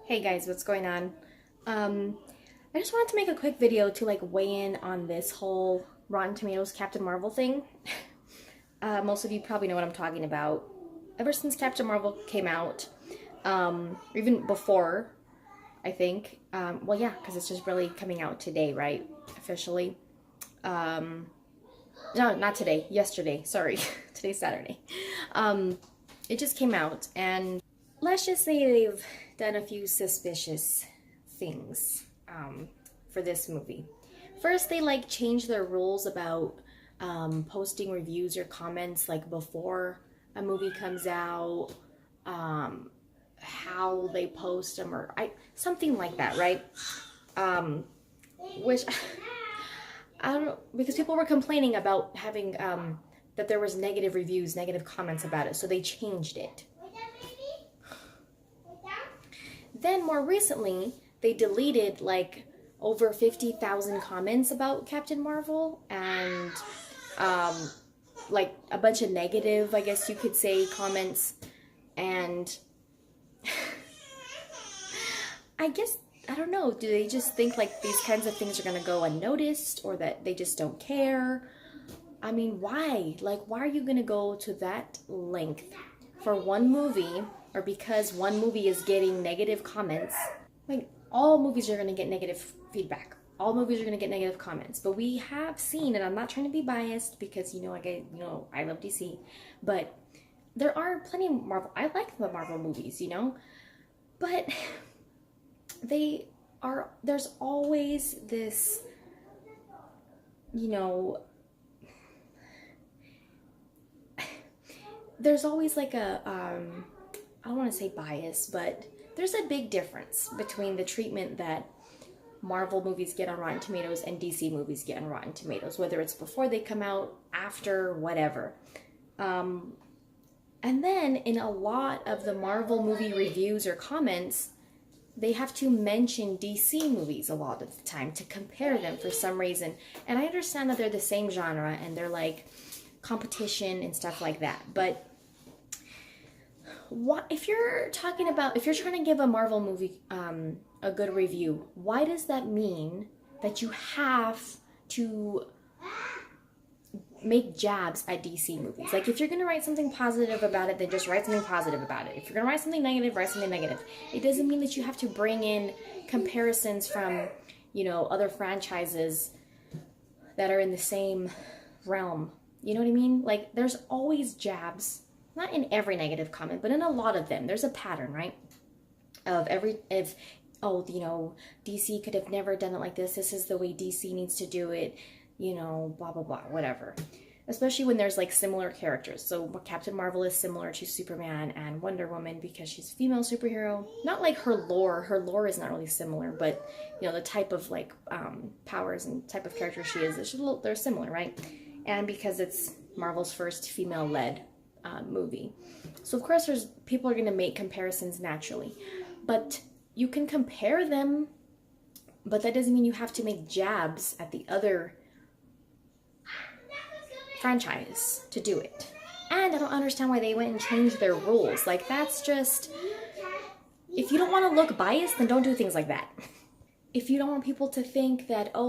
Hey guys, what's going on? I just wanted to make a quick video to weigh in on this whole Rotten Tomatoes Captain Marvel thing. Most of you probably know what I'm talking about. Ever since Captain Marvel came out, or even before, I think. Well, yeah, because it's just really coming out today, right? Officially. Um, no, not today. Yesterday. Sorry, today's Saturday. It just came out, and let's just say they've done a few suspicious things for this movie. First, they changed their rules about posting reviews or comments before a movie comes out, um, how they post them, or something like that, right? Which I don't know, because people were complaining about having that there was negative reviews, negative comments about it, so they changed it. Then more recently, they deleted over 50,000 comments about Captain Marvel and um, a bunch of negative, I guess you could say, comments. And I guess, I don't know, do they just think these kinds of things are going to go unnoticed, or that they just don't care? I mean, why? Why are you going to go to that length for one movie, or because one movie is getting negative comments? All movies are going to get negative feedback. All movies are going to get negative comments. But we have seen, and I'm not trying to be biased because, I love DC, but there are plenty of Marvel. I like the Marvel movies, but there's always this, there's always I don't want to say bias, but there's a big difference between the treatment that Marvel movies get on Rotten Tomatoes and DC movies get on Rotten Tomatoes, whether it's before they come out, after, whatever. And then in a lot of the Marvel movie reviews or comments, they have to mention DC movies a lot of the time to compare them for some reason. And I understand that they're the same genre and they're competition and stuff like that, but if you're trying to give a Marvel movie a good review, why does that mean that you have to make jabs at DC movies? If you're gonna write something positive about it, then just write something positive about it. If you're gonna write something negative, write something negative. It doesn't mean that you have to bring in comparisons from, other franchises that are in the same realm. You know what I mean? There's always jabs. Not in every negative comment, but in a lot of them. There's a pattern, right? DC could have never done it like this. This is the way DC needs to do it, blah, blah, blah, whatever. Especially when there's similar characters. So Captain Marvel is similar to Superman and Wonder Woman because she's a female superhero. Not her lore. Her lore is not really similar, but, the type of powers and type of character she is, they're similar, right? And because it's Marvel's first female-led movie. So of course people are going to make comparisons naturally, but you can compare them, but that doesn't mean you have to make jabs at the other franchise to do it. And I don't understand why they went and changed their rules. That's just, if you don't want to look biased, then don't do things like that. If you don't want people to think that, they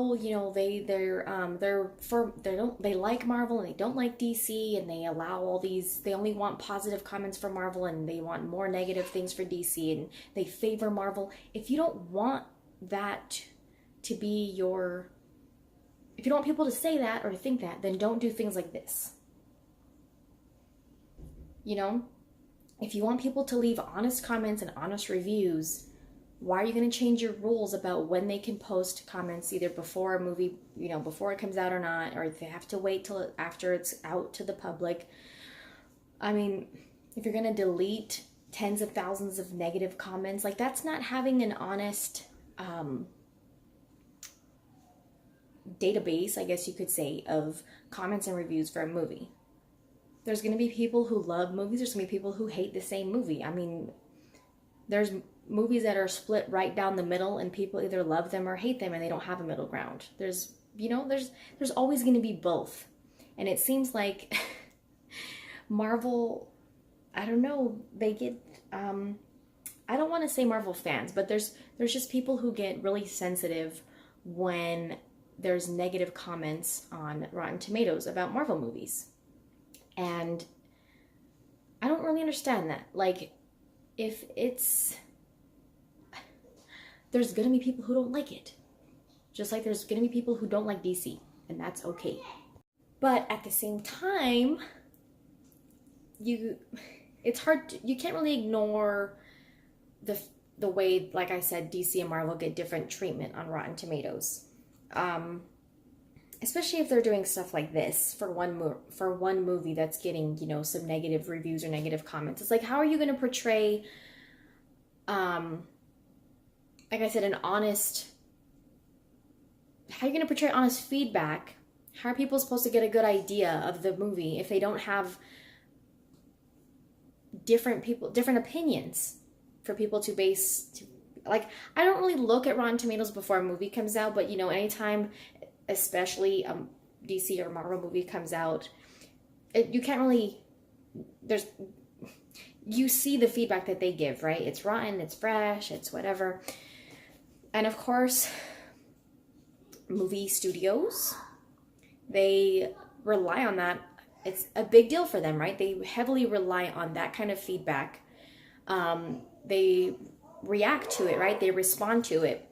like Marvel and they don't like DC, and they allow all these, they only want positive comments for Marvel and they want more negative things for DC and they favor Marvel. If you don't want that to be if you don't want people to say that or to think that, then don't do things like this. If you want people to leave honest comments and honest reviews, why are you going to change your rules about when they can post comments, either before a movie, before it comes out or not, or if they have to wait till after it's out to the public? I mean, if you're going to delete tens of thousands of negative comments, that's not having an honest database, I guess you could say, of comments and reviews for a movie. There's going to be people who love movies. There's going to be people who hate the same movie. I mean, there's movies that are split right down the middle and people either love them or hate them and they don't have a middle ground. There's always going to be both. And it seems like Marvel, I don't know, they get I don't want to say Marvel fans, but there's just people who get really sensitive when there's negative comments on Rotten Tomatoes about Marvel movies. And I don't really understand that. Like, if it's... There's gonna be people who don't like it. Just like there's gonna be people who don't like DC, and that's okay. But at the same time, it's hard to, you can't really ignore the way, like I said, DC and Marvel get different treatment on Rotten Tomatoes. Especially if they're doing stuff like this for one movie that's getting, you know, some negative reviews or negative comments. It's like, how are you going to portray, like I said, how are you going to portray honest feedback? How are people supposed to get a good idea of the movie if they don't have different opinions for people to base? Like, I don't really look at Rotten Tomatoes before a movie comes out, but, you know, anytime, especially DC or Marvel movie comes out, you can't really, you see the feedback that they give, right? It's rotten, it's fresh, it's whatever. And of course, movie studios, they rely on that. It's a big deal for them, right? They heavily rely on that kind of feedback. They react to it, right? They respond to it.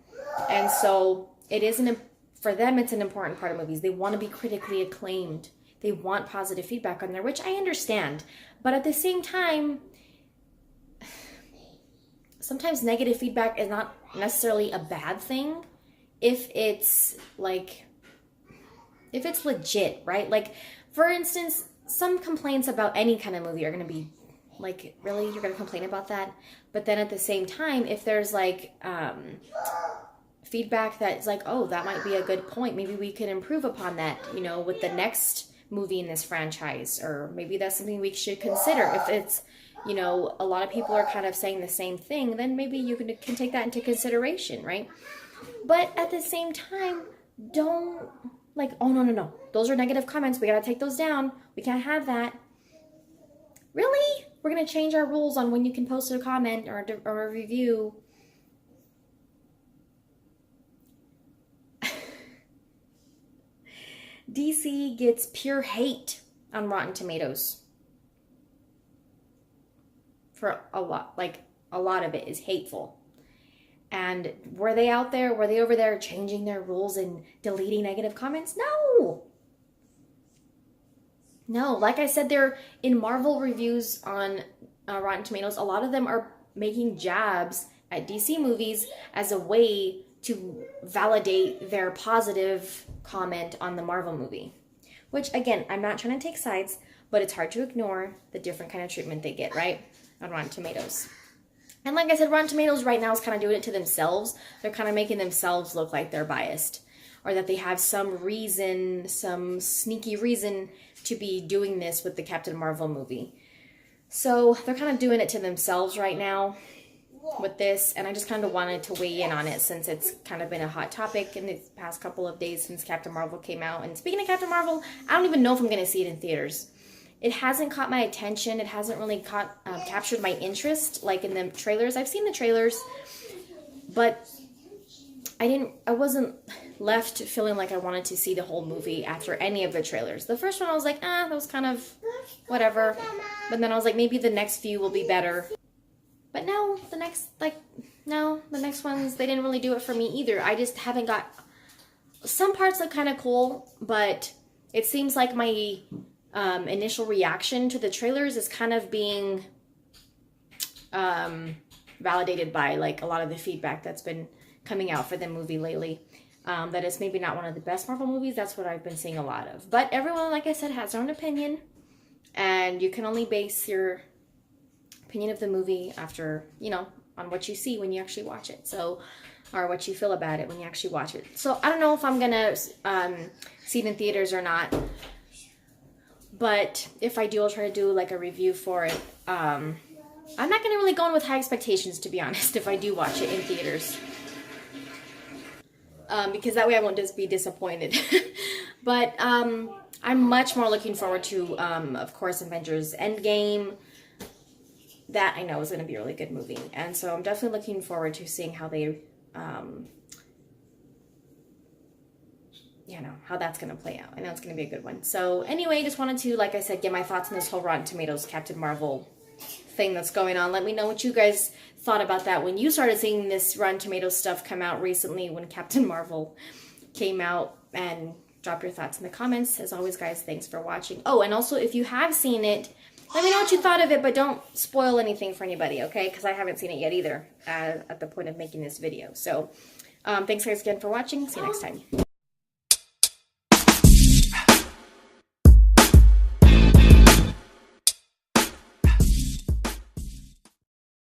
And so for them, it's an important part of movies. They want to be critically acclaimed. They want positive feedback on there, which I understand. But at the same time, sometimes negative feedback is not necessarily a bad thing if it's legit, right? Like, for instance, some complaints about any kind of movie are going to be like, really? You're going to complain about that? But then at the same time, if there's like feedback that's like, oh, that might be a good point, maybe we could improve upon that, you know, with the next movie in this franchise, or maybe that's something we should consider. If it's, you know, a lot of people are kind of saying the same thing, then maybe you can take that into consideration, right? But at the same time, don't like, oh, no, those are negative comments, we gotta take those down, we can't have that. Really? We're gonna change our rules on when you can post a comment or a review? DC gets pure hate on Rotten Tomatoes. For a lot of it is hateful. And were they over there changing their rules and deleting negative comments? No, like I said, they're in Marvel reviews on Rotten Tomatoes. A lot of them are making jabs at DC movies as a way to validate their positive comment on the Marvel movie. Which, again, I'm not trying to take sides, but it's hard to ignore the different kind of treatment they get, right, on Rotten Tomatoes. And like I said, Rotten Tomatoes right now is kind of doing it to themselves. They're kind of making themselves look like they're biased, or that they have some sneaky reason to be doing this with the Captain Marvel movie. So they're kind of doing it to themselves right now with this, and I just kind of wanted to weigh in on it since it's kind of been a hot topic in the past couple of days since Captain Marvel came out. And speaking of Captain Marvel, I don't even know if I'm going to see it in theaters. It hasn't caught my attention. It hasn't really captured my interest, like in the trailers. I've seen the trailers, but I wasn't left feeling like I wanted to see the whole movie after any of the trailers. The first one I was like, that was kind of whatever. But then I was like, maybe the next few will be better. But no, the next ones, they didn't really do it for me either. I just haven't got... Some parts look kind of cool, but it seems like my initial reaction to the trailers is kind of being validated by like a lot of the feedback that's been coming out for the movie lately. That it's maybe not one of the best Marvel movies. That's what I've been seeing a lot of. But everyone, like I said, has their own opinion. And you can only base your opinion of the movie after, on what you see when you actually watch it. So, or what you feel about it when you actually watch it. So I don't know if I'm going to see it in theaters or not. But if I do, I'll try to do like a review for it. I'm not going to really go in with high expectations, to be honest, if I do watch it in theaters. Because that way I won't just be disappointed. But I'm much more looking forward to, of course, Avengers Endgame. that I know is going to be a really good movie. And so I'm definitely looking forward to seeing how they, how that's going to play out. I know it's going to be a good one. So anyway, just wanted to, like I said, get my thoughts on this whole Rotten Tomatoes Captain Marvel thing that's going on. Let me know what you guys thought about that when you started seeing this Rotten Tomatoes stuff come out recently when Captain Marvel came out, and drop your thoughts in the comments. As always, guys, thanks for watching. Oh, and also, if you have seen it, let me know what you thought of it, but don't spoil anything for anybody, okay? Because I haven't seen it yet either at the point of making this video. So, thanks guys again for watching. See you next time.